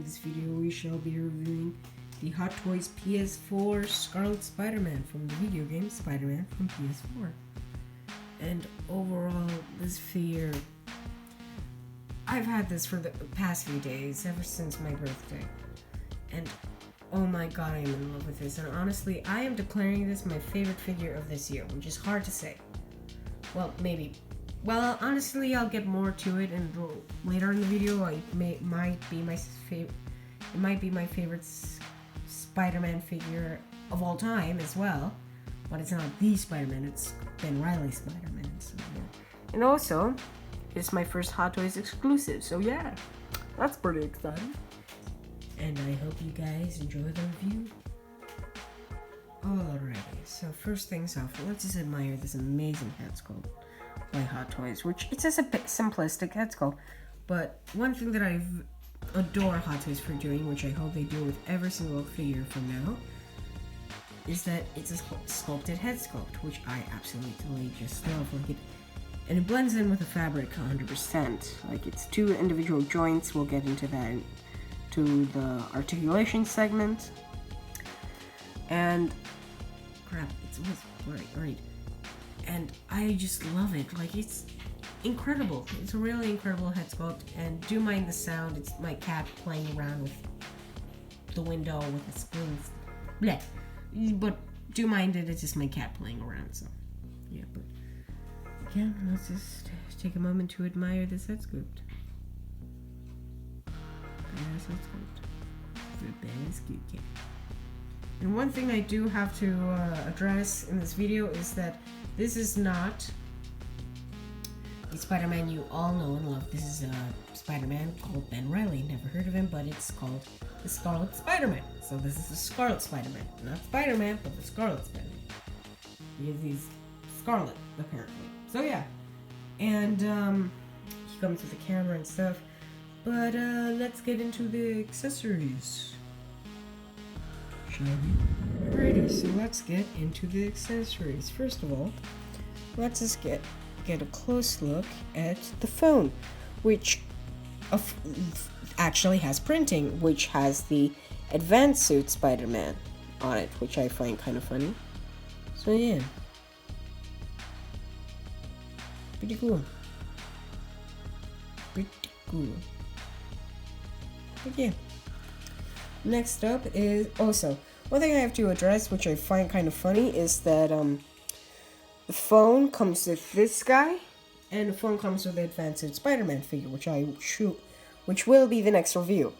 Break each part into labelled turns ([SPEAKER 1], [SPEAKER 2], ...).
[SPEAKER 1] this video we shall be reviewing the Hot Toys PS4 Scarlet Spider-Man from the video game Spider-Man from PS4. And overall, this figure, I've had this for the past few days, ever since my birthday. And oh my god, I am in love with this. And honestly, I am declaring this my favorite figure of this year, which is hard to say. Well, maybe. Well, honestly, I'll get more to it, and later in the video, it might be my favorite Spider-Man figure of all time as well. But it's not the Spider-Man; it's Ben Reilly's Spider-Man. So, yeah. And also, it's my first Hot Toys exclusive. So yeah, that's pretty exciting. And I hope you guys enjoy the review. Alrighty, so first things off, let's just admire this amazing head sculpt by Hot Toys, which it's just a bit simplistic head sculpt, but one thing that I adore Hot Toys for doing, which I hope they do with every single figure from now, is that it's a sculpted head sculpt, which I absolutely just love. And it blends in with the fabric 100%. Like, it's two individual joints. We'll get into that to the articulation segment. And crap, it's almost right. And I just love it. Like, it's incredible. It's a really incredible head sculpt. And do mind the sound. It's my cat playing around with the window with the screens. Blech. But do mind it. It's just my cat playing around. So yeah. But again, let's just take a moment to admire this head sculpt. And one thing I do have to address in this video is that this is not the Spider-Man you all know and love. This is a Spider-Man called Ben Reilly. Never heard of him, but it's called the Scarlet Spider-Man. So this is the Scarlet Spider-Man. Not Spider-Man, but the Scarlet Spider-Man. Because he's Scarlet, apparently. So yeah. And he comes with a camera and stuff. But let's get into the accessories, shall we? Alrighty, so let's get into the accessories. First of all, let's just get a close look at the phone, which actually has printing, which has the Advanced Suit Spider-Man on it, which I find kind of funny. So yeah, pretty cool. But yeah. Next up is also one thing I have to address, which I find kind of funny, is that the phone comes with this guy, and the phone comes with the Advanced Spider-Man figure, which will be the next review.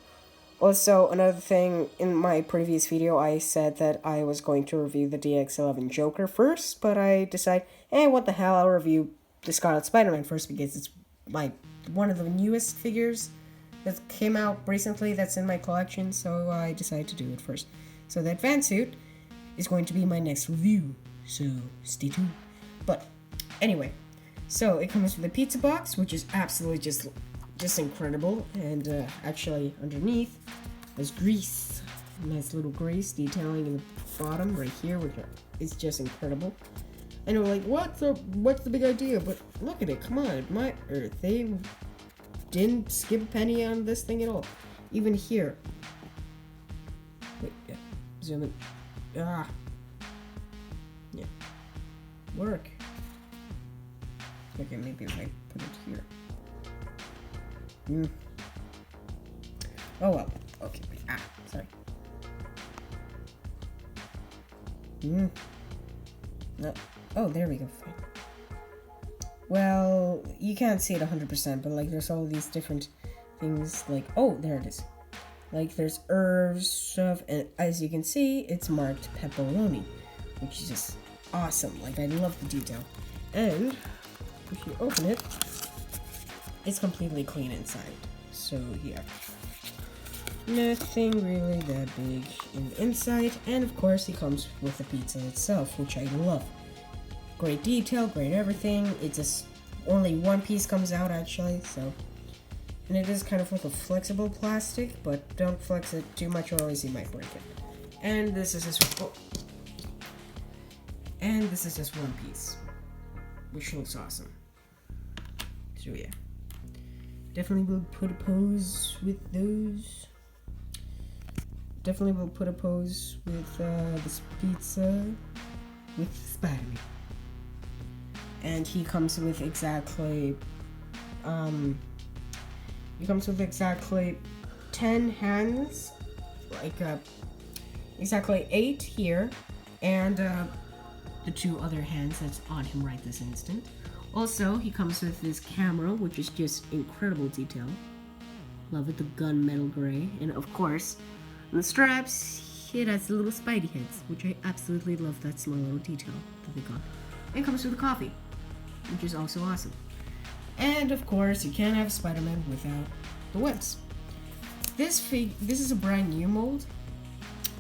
[SPEAKER 1] Also, another thing, in my previous video, I said that I was going to review the DX11 Joker first, but I decided, hey, what the hell, I'll review the Scarlet Spider-Man first because it's one of the newest figures that came out recently that's in my collection, so I decided to do it first. So the Advanced Suit is going to be my next review, so stay tuned. But anyway, so it comes with a pizza box, which is absolutely just incredible, and actually underneath there's grease, nice little grease detailing in the bottom right here, which is just incredible. And we're like, what's the big idea? But look at it, come on, they didn't skip a penny on this thing at all. Even here. Wait, yeah. Zoom in. Yeah. Work. Okay, maybe if I put it here. Oh well. Okay, wait. Sorry. No. Oh, there we go. Fine. Well, you can't see it 100%, but like there's all these different things, like, oh, there it is. Like there's herbs, stuff, and as you can see, it's marked pepperoni, which is just awesome. Like, I love the detail. And if you open it, it's completely clean inside. So yeah, nothing really that big in the inside. And of course, it comes with the pizza itself, which I love. Great detail, great everything. It just only one piece comes out actually, so. And it is kind of with a flexible plastic, but don't flex it too much or else you might break it. And this is just one piece, which looks awesome. So yeah, definitely will put a pose with those. definitely will put a pose with this pizza with Spider-Man. And he comes with exactly 10 hands, like exactly 8 here, and the 2 other hands that's on him right this instant. Also, he comes with this camera, which is just incredible detail. Love it, the gunmetal gray. And of course, on the straps, it has the little Spidey heads, which I absolutely love that small little detail that they got. And it comes with a coffee, which is also awesome. And of course, you can't have Spider-Man without the webs. This is a brand new mold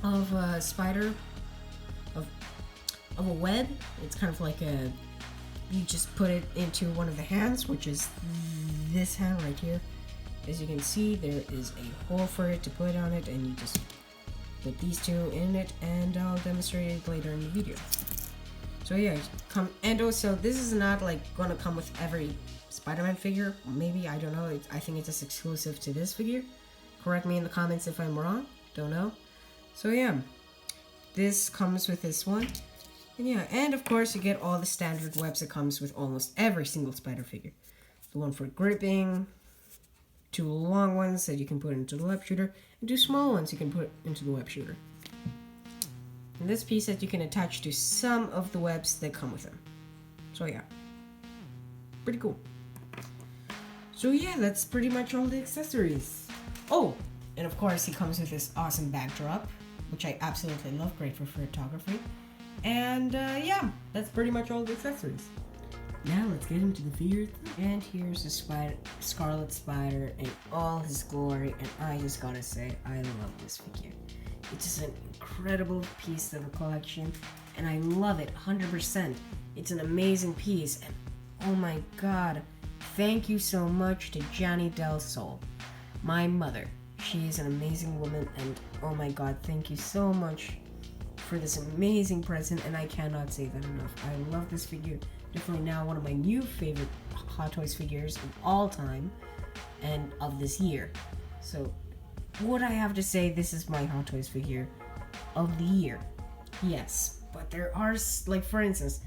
[SPEAKER 1] of a spider, of a web. It's kind of like you just put it into one of the hands, which is this hand right here. As you can see, there is a hole for it to put on it, and you just put these 2 in it, and I'll demonstrate it later in the video. So yeah, and also this is not like gonna come with every Spider-Man figure. Maybe, I don't know. I think it's just exclusive to this figure. Correct me in the comments if I'm wrong. Don't know. So yeah, this comes with this one. And yeah, and of course you get all the standard webs that comes with almost every single Spider figure. The one for gripping, 2 long ones that you can put into the web shooter, and 2 small ones you can put into the web shooter. And this piece that you can attach to some of the webs that come with them. So yeah, pretty cool. So yeah, that's pretty much all the accessories. Oh, and of course he comes with this awesome backdrop, which I absolutely love, great for photography. And yeah, that's pretty much all the accessories. Now let's get into the figure. And here's the Scarlet Spider in all his glory, and I just gotta say, I love this figure. It's just an incredible piece of the collection, and I love it 100%. It's an amazing piece, and oh my god, thank you so much to Johnny Del Sol, my mother. She is an amazing woman, and oh my god, thank you so much for this amazing present, and I cannot say that enough. I love this figure. Definitely now one of my new favorite Hot Toys figures of all time and of this year. So would I have to say this is my Hot Toys figure of the year? Yes, but there are, like, for instance,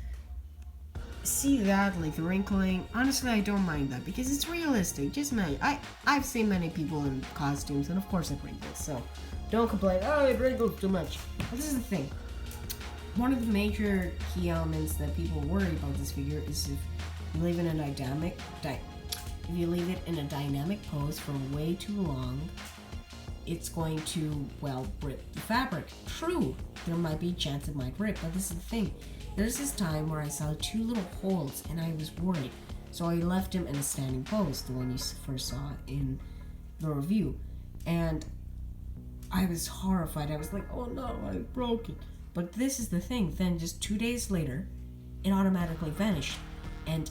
[SPEAKER 1] see that, like the wrinkling. Honestly, I don't mind that because it's realistic. Just I've seen many people in costumes, and of course it wrinkles, so don't complain, oh, it wrinkles too much. But this is the thing. One of the major key elements that people worry about this figure is if you leave it in a dynamic pose for way too long, it's going to, well, rip the fabric. True, there might be a chance it might rip, but this is the thing. There's this time where I saw 2 little holes and I was worried, so I left him in a standing pose, the one you first saw in the review, and I was horrified. I was like, oh no, I broke it. But this is the thing, then just 2 days later, it automatically vanished, and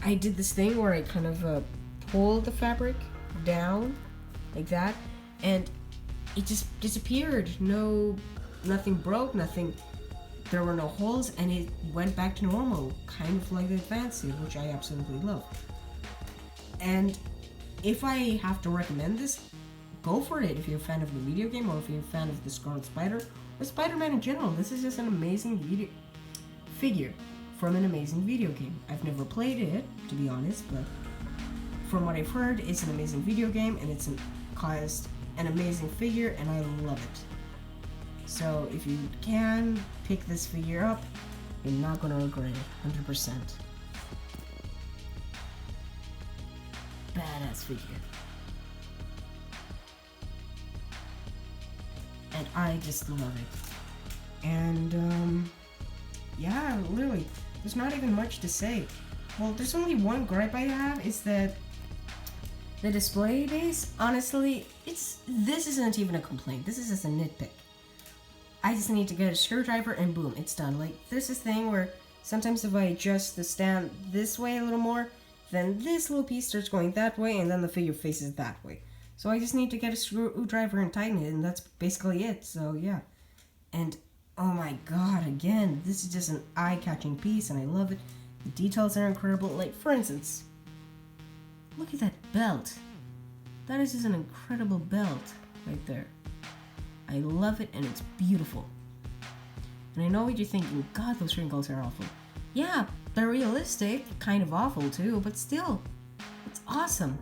[SPEAKER 1] I did this thing where I kind of pulled the fabric down like that, and it just disappeared. Nothing broke, nothing. There were no holes, and it went back to normal, kind of like the advanced suit, which I absolutely love. And if I have to recommend this, go for it if you're a fan of the video game, or if you're a fan of the Scarlet Spider, or Spider-Man in general. This is just an amazing figure from an amazing video game. I've never played it, to be honest, but from what I've heard, it's an amazing video game, and it's an amazing figure, and I love it. So if you can pick this figure up, you're not going to regret it, 100%. Badass figure. And I just love it. And, yeah, literally, there's not even much to say. Well, there's only one gripe I have, is that the display base, honestly, this isn't even a complaint. This is just a nitpick. I just need to get a screwdriver and boom, it's done. Like, there's this thing where sometimes if I adjust the stand this way a little more, then this little piece starts going that way, and then the figure faces that way. So I just need to get a screwdriver and tighten it, and that's basically it. So yeah. And oh my god, again, this is just an eye-catching piece, and I love it. The details are incredible. Like, for instance, look at that belt. That is just an incredible belt right there. I love it, and it's beautiful. And I know what you're thinking, God, those wrinkles are awful. Yeah, they're realistic, kind of awful too, but still, it's awesome.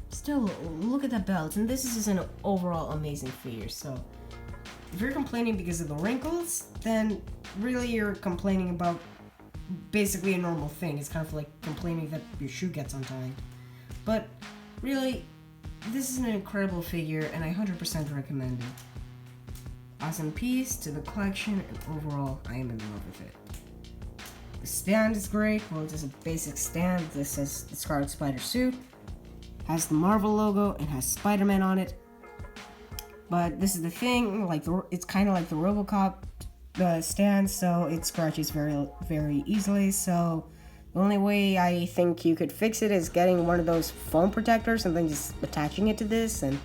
[SPEAKER 1] Still, look at that belt, and this is just an overall amazing figure. So if you're complaining because of the wrinkles, then really you're complaining about basically a normal thing. It's kind of like complaining that your shoe gets untied. But really, this is an incredible figure, and I 100% recommend it. Awesome piece to the collection, and overall, I am in love with it. The stand is great. Well, it's just a basic stand. This says the Scarlet Spider suit. Has the Marvel logo and has Spider-Man on it. But this is the thing, like it's kind of like the RoboCop stand, so it scratches very, very easily. So the only way I think you could fix it is getting one of those foam protectors and then just attaching it to this, and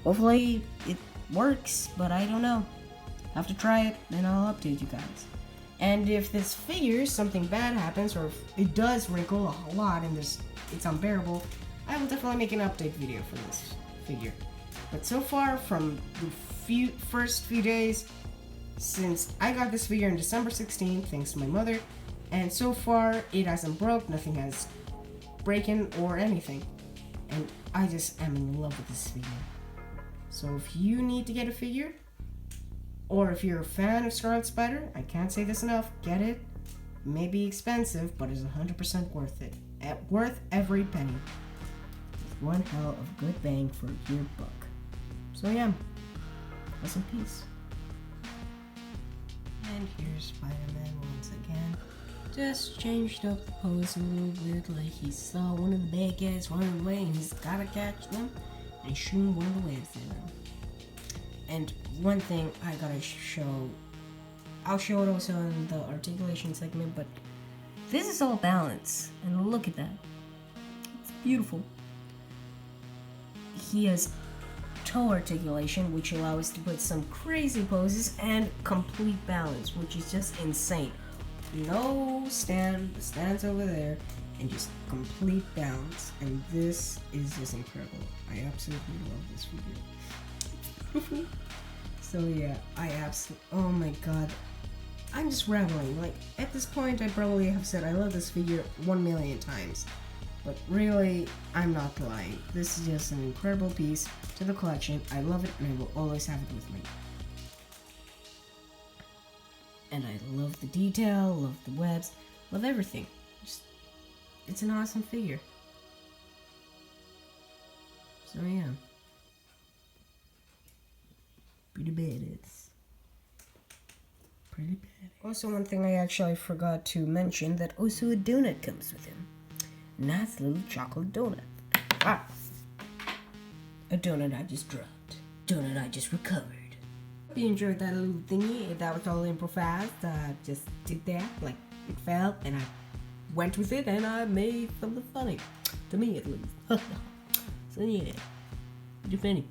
[SPEAKER 1] hopefully it works. But I don't know. Have to try it, then I'll update you guys. And if this figure, something bad happens, or if it does wrinkle a lot and it's unbearable, I will definitely make an update video for this figure. But so far, from the first few days, since I got this figure on December 16th, thanks to my mother, and so far, it hasn't broke, nothing has broken or anything. And I just am in love with this figure. So if you need to get a figure, or if you're a fan of Scarlet Spider, I can't say this enough, get it. It may be expensive, but it's 100% worth it. Worth every penny. With one hell of good bang for your buck. So yeah, rest in peace. And here's Spider-Man once again. Just changed up the pose a little bit, like he saw one of the bad guys running away and he's gotta catch them and shoot one of the webs in them. And one thing I gotta show, I'll show it also in the articulation segment, but this is all balance, and look at that. It's beautiful. He has toe articulation, which allows us to put some crazy poses, and complete balance, which is just insane. No stand, the stand's over there, and just complete balance, and this is just incredible. I absolutely love this figure. So yeah, oh my god, I'm just rambling. Like, at this point I probably have said I love this figure 1 million times, but really, I'm not lying. This is just an incredible piece to the collection. I love it, and I will always have it with me. And I love the detail, love the webs, love everything. It's an awesome figure. So yeah. Pretty badass. Pretty badass. Also, one thing I actually forgot to mention, that also a donut comes with him. Nice little chocolate donut. Ah! A donut I just dropped. Donut I just recovered. Hope you enjoyed that little thingy. That was all improvised. I just did that, like it felt, and I went with it, and I made something funny. To me, at least. So yeah. Pretty funny.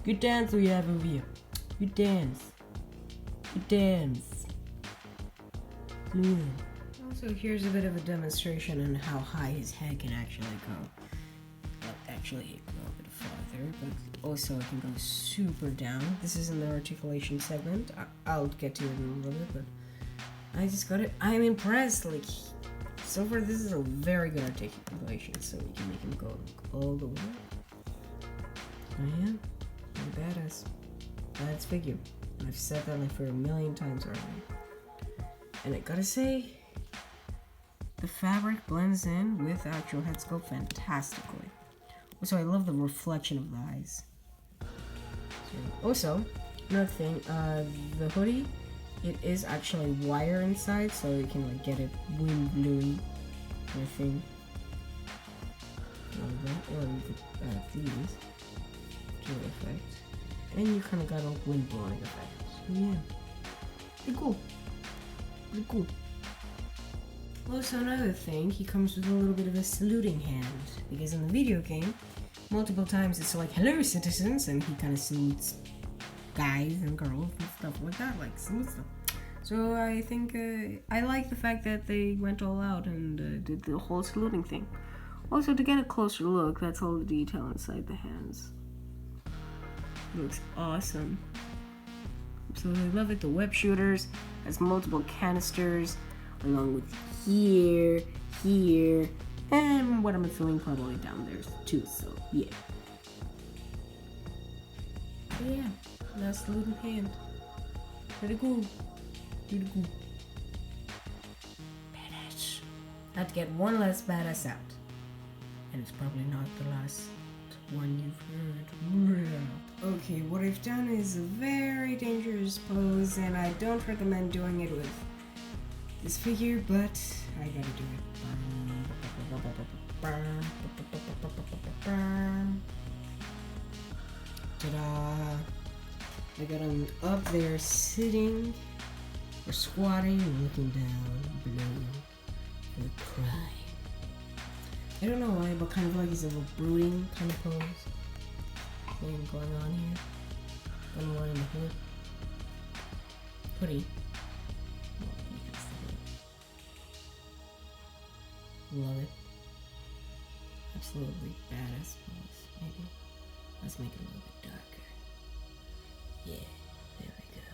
[SPEAKER 1] Good dance we have over here. Good dance. Good dance. Yeah. Also, here's a bit of a demonstration on how high his head can actually go. Well, actually, it can go a bit farther, but also it can go super down. This is in the articulation segment. I'll get to it in a little bit, but I just got it. I'm impressed. Like, so far, this is a very good articulation, so we can make him go all the way up. Oh yeah, very badass. Badass figure. I've said that like for 1,000,000 times already. And I gotta say, the fabric blends in with actual head sculpt fantastically. Also, I love the reflection of the eyes. So, also, another thing, the hoodie, it is actually wire inside, so you can like get it wind blowing kind of thing. These to effect, and you kind of got a wind blowing effect. So yeah, pretty cool. Pretty cool. Also, another thing, he comes with a little bit of a saluting hand, because in the video game, multiple times it's like, hello citizens, and he kind of salutes guys and girls and stuff like that, like salutes them. So I think, I like the fact that they went all out and did the whole saluting thing. Also, to get a closer look, that's all the detail inside the hands. Looks awesome. Absolutely love it. The web shooters has multiple canisters along with here, and what I'm assuming probably down there too, so yeah. But yeah, that's Looting Hand. Pretty cool. Pretty cool. Badass. I had to get one last badass out. And it's probably not the last one you've heard. Okay, what I've done is a very dangerous pose, and I don't recommend doing it with this figure, but I gotta do it. Ta-da! I got him up there sitting or squatting and looking down below and crying. I don't know why, but kind of like he's a little brooding kind of pose thing going on here. Don't know what in the hood. Hoodie. Love it. Absolutely badass pose. Maybe. Let's make it a little bit darker. Yeah, there we go.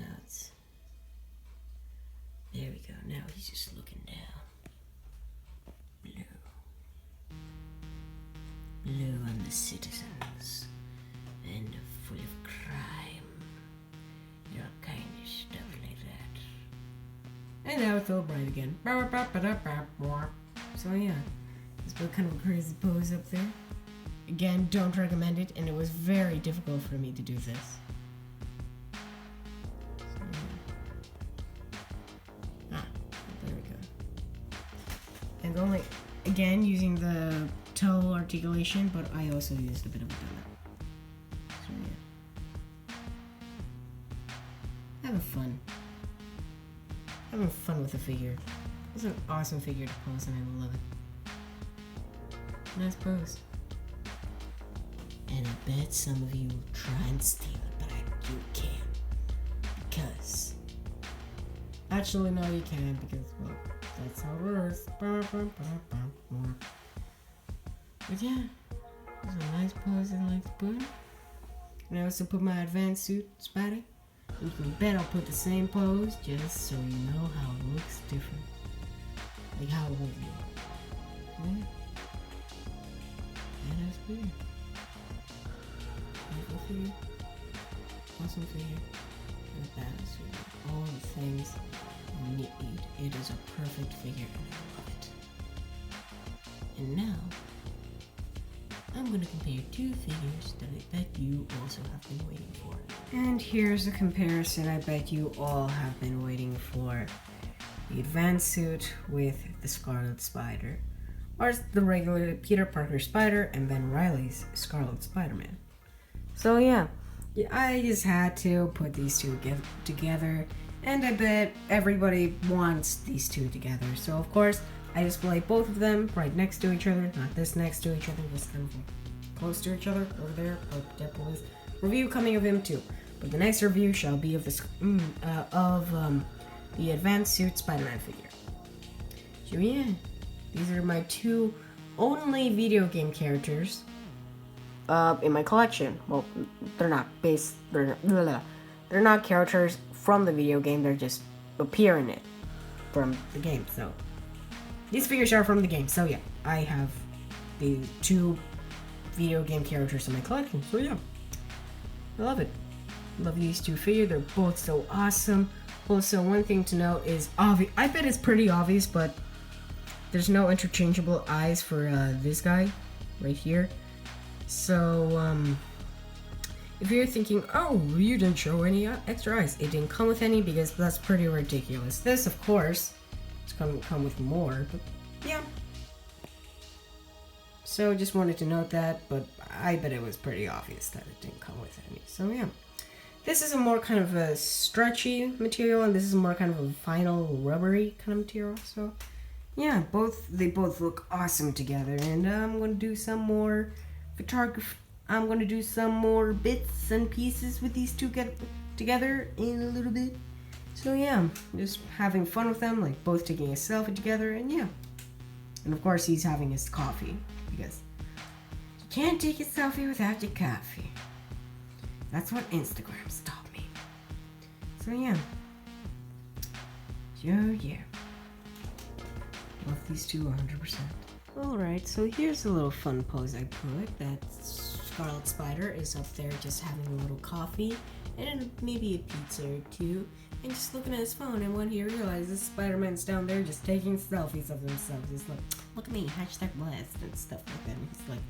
[SPEAKER 1] Now it's... There we go. Now he's just looking down. Blue on the citizens, and full of crime, and all kind of stuff like that. And now it's all bright again. So yeah, it's been kind of a crazy pose up there. Again, don't recommend it, and it was very difficult for me to do this. So, yeah. There we go. And only, again, using the toe articulation, but I also used a bit of a donut. So yeah. Having fun. Having fun with the figure. It's an awesome figure to pose, and I love it. Nice pose. And I bet some of you will try and steal it, but you can't. Because... Actually, no, you can't, because, well, that's how it works. But yeah, it's a nice pose and like the put. And I also put my advanced suit, Spider. And you can bet I'll put the same pose just so you know how it looks different. Like how it would look. Right? Yeah, that's weird. Beautiful figure. Awesome figure. And a badass figure. All the things you need. It is a perfect figure and I love it. And now, I'm going to compare two figures that I bet you also have been waiting for. And here's a comparison I bet you all have been waiting for. The advanced suit with the Scarlet Spider, or the regular Peter Parker Spider and Ben Reilly's Scarlet Spider-Man. So yeah, I just had to put these two together, and I bet everybody wants these two together. So of course, I display both of them right next to each other, not this next to each other, this kind of close to each other over there. But Deadpool is review coming of him too. But the next review shall be of the advanced suit Spider-Man figure. So yeah, these are my two only video game characters in my collection. Well, they're not they're not characters from the video game. They're just appear in it from the game. So. These figures are from the game, so yeah, I have the two video game characters in my collection, so yeah, I love it. Love these two figures, they're both so awesome. Also, one thing to note is, I bet it's pretty obvious, but there's no interchangeable eyes for this guy right here. So, if you're thinking, oh, you didn't show any extra eyes, it didn't come with any because that's pretty ridiculous. This, of course, it's gonna come with more, but yeah. So just wanted to note that, but I bet it was pretty obvious that it didn't come with any. So yeah. This is a more kind of a stretchy material, and this is more kind of a vinyl rubbery kind of material. So yeah, they both look awesome together, and I'm gonna do some more photography. I'm gonna do some more bits and pieces with these two together in a little bit. So yeah, just having fun with them, like both taking a selfie together, and yeah. And of course he's having his coffee, because Can't take a selfie without your coffee. That's what Instagram's taught me. So yeah. Yeah. Love these two 100%. Alright, so here's a little fun pose I put. That Scarlet Spider is up there just having a little coffee and maybe a pizza or two and just looking at his phone, and when he realizes Spider-Man's down there just taking selfies of himself. He's like, look at me, #blessed and stuff like that. And he's like,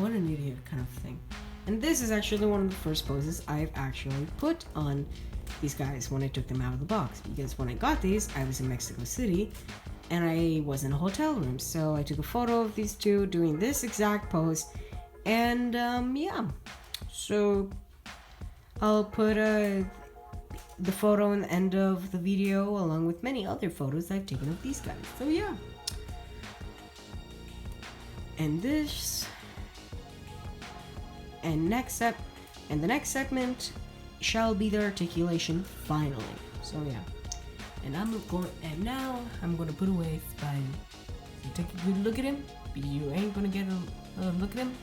[SPEAKER 1] what an idiot kind of thing. And this is actually one of the first poses I've actually put on these guys when I took them out of the box, because when I got these, I was in Mexico City and I was in a hotel room, so I took a photo of these two doing this exact pose, and yeah, so I'll put the photo in the end of the video along with many other photos I've taken of these guys. So yeah, and this, and the next segment shall be the articulation finally. So yeah, and now I'm gonna put away Spidey. So take a good look at him, but you ain't gonna get a look at him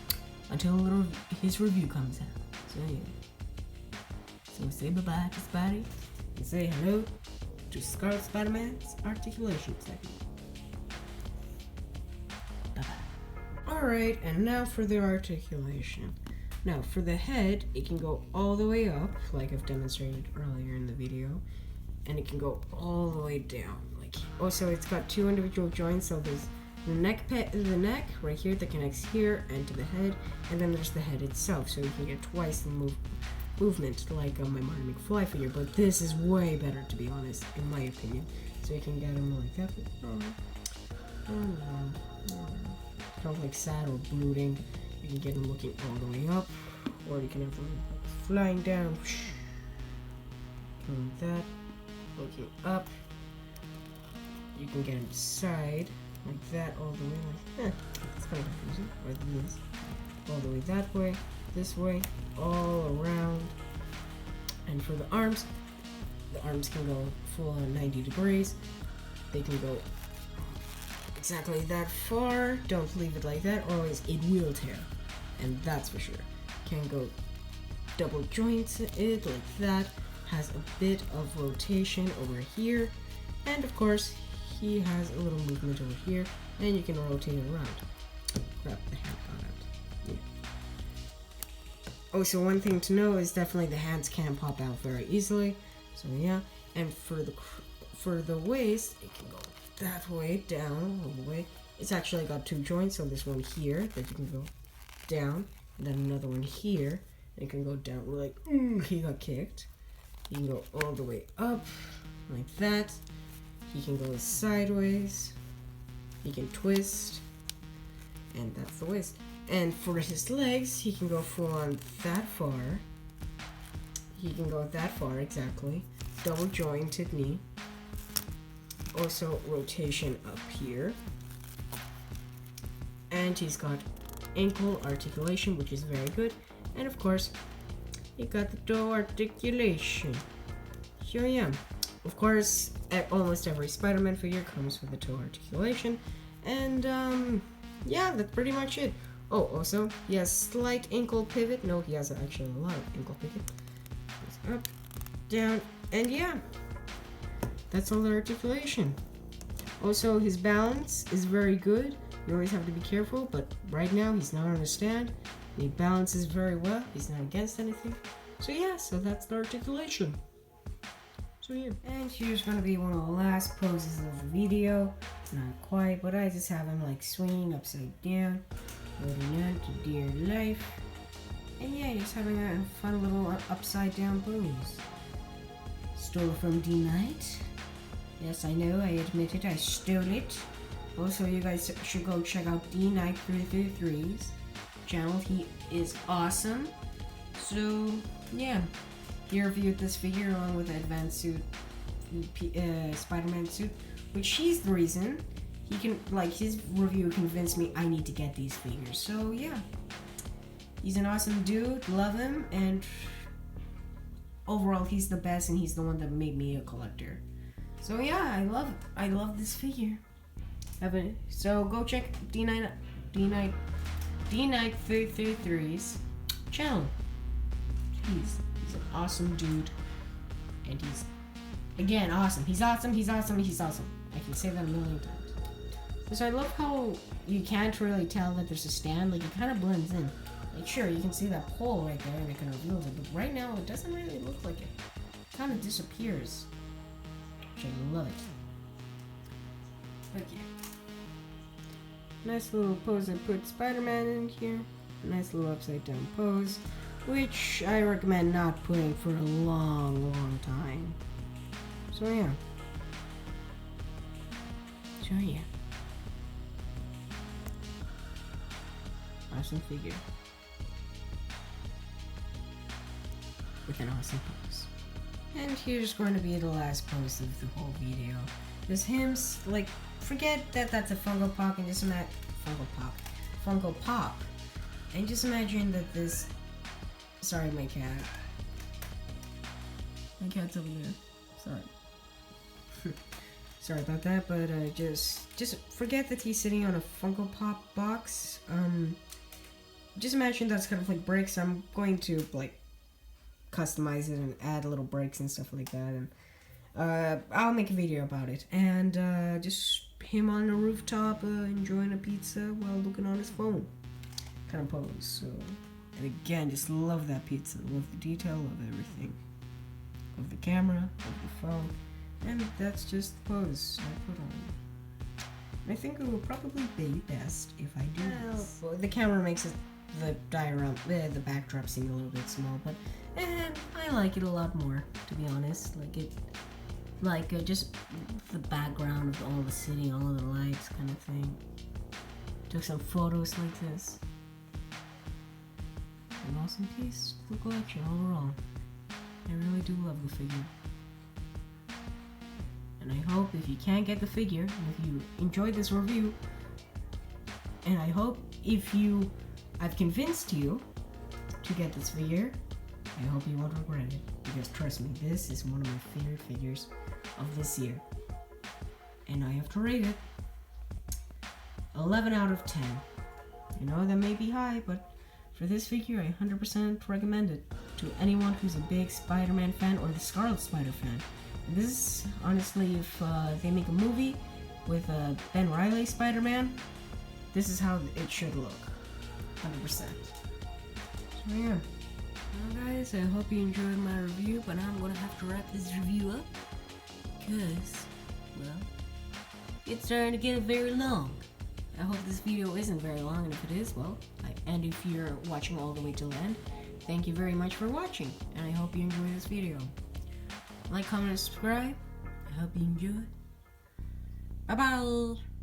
[SPEAKER 1] until his review comes out. So yeah. So say bye-bye to Spidey and say hello to Scarlet Spider-Man's articulation segment. Bye-bye. Alright, and now for the articulation. Now for the head, it can go all the way up, like I've demonstrated earlier in the video, and it can go all the way down. Like, also it's got two individual joints, so there's the neck right here that connects here and to the head, and then there's the head itself, so you can get twice the movement like my Marty McFly figure, but this is way better, to be honest, in my opinion. So you can get him like that, kind of like sad or brooding. You can get him looking all the way up, or you can have him flying down, like that, looking up. You can get him side, like that, all the way, like, it's kind of confusing, or this, all the way that way, this way, all around. And for the arms can go full on 90 degrees. They can go exactly that far. Don't leave it like that, or it will tear, and that's for sure. Can go double joints it like that. Has a bit of rotation over here, and of course he has a little movement over here, and you can rotate it around. Grab the hand on it. Yeah. Oh, so one thing to know is definitely the hands can pop out very easily. So yeah, and for the waist, it can go that way down all the way. It's actually got two joints, so there's one here that you can go down, and then another one here. And it can go down like he got kicked. You can go all the way up like that. He can go sideways. He can twist, and that's the waist. And for his legs, he can go full on that far. He can go that far, exactly. Double jointed knee. Also rotation up here. And he's got ankle articulation, which is very good. And of course, he got the toe articulation. Here I am. Of course, almost every Spider-Man figure comes with a toe articulation. And yeah, that's pretty much it. Oh, also, he has slight ankle pivot. No, he has actually a lot of ankle pivot. Goes up, down, and yeah, that's all the articulation. Also, his balance is very good. You always have to be careful, but right now he's not on a stand. He balances very well. He's not against anything. So yeah, so that's the articulation. So yeah. And here's gonna be one of the last poses of the video. Not quite, but I just have him like swinging upside down, holding on to dear life. And yeah, just having a fun little upside down pose. Stole it from D-Knight. Yes, I know, I admit it, I stole it. Also, you guys should go check out D-Knight 333's channel. He is awesome. So, yeah. He reviewed this figure along with the advanced suit, Spider-Man suit, which he's the reason he can, like, his review convinced me I need to get these figures. So, yeah. He's an awesome dude, love him, and overall he's the best, and he's the one that made me a collector. So yeah, I love this figure. So go check D-Knight DKnight333's channel. He's an awesome dude, and he's again awesome. He's awesome. He's awesome. He's awesome. I can say that a million times. So I love how you can't really tell that there's a stand. Like, it kind of blends in. Like, sure, you can see that pole right there, and it kind of reveals it. But right now, it doesn't really look like it. It kind of disappears, which I love it. Okay. Nice little pose I put Spider-Man in here. Nice little upside down pose, which I recommend not putting for a long, long time. So yeah. Awesome figure. With an awesome pose. And here's going to be the last pose of the whole video. There's him, like, forget that that's a Funko Pop and just imagine Funko Pop. And just imagine that this, sorry my cat. My cat's over there. Sorry. Sorry about that, but just forget that he's sitting on a Funko Pop box. Just imagine that's kind of like bricks. I'm going to like customize it and add little bricks and stuff like that, and I'll make a video about it. And just him on the rooftop enjoying a pizza while looking on his phone, kind of pose. So, and again, just love that pizza, love the detail, love everything, love the camera, love the phone, and that's just the pose I put on. And I think it will probably be best if I do this. Well, the camera makes it, the diorama, the backdrop seem a little bit small, but I like it a lot more, to be honest. Like just the background of all the city, all of the lights, kind of thing. Took some photos like this. An awesome piece of the collection overall. I really do love the figure. And I hope if you can't get the figure, if you enjoyed this review, and I hope if I've convinced you to get this figure, I hope you won't regret it. Because trust me, this is one of my favorite figures of this year. And I have to rate it 11 out of 10. I know that may be high, but for this figure, I 100% recommend it to anyone who's a big Spider-Man fan or the Scarlet Spider fan. And this is, honestly, if they make a movie with Ben Reilly Spider-Man, this is how it should look. 100%. So yeah. Well guys, I hope you enjoyed my review, but now I'm gonna have to wrap this review up. Because, well, it's starting to get very long. I hope this video isn't very long, and if it is, well, and if you're watching all the way till the end, thank you very much for watching, and I hope you enjoy this video. Like, comment, and subscribe. I hope you enjoy. Bye-bye!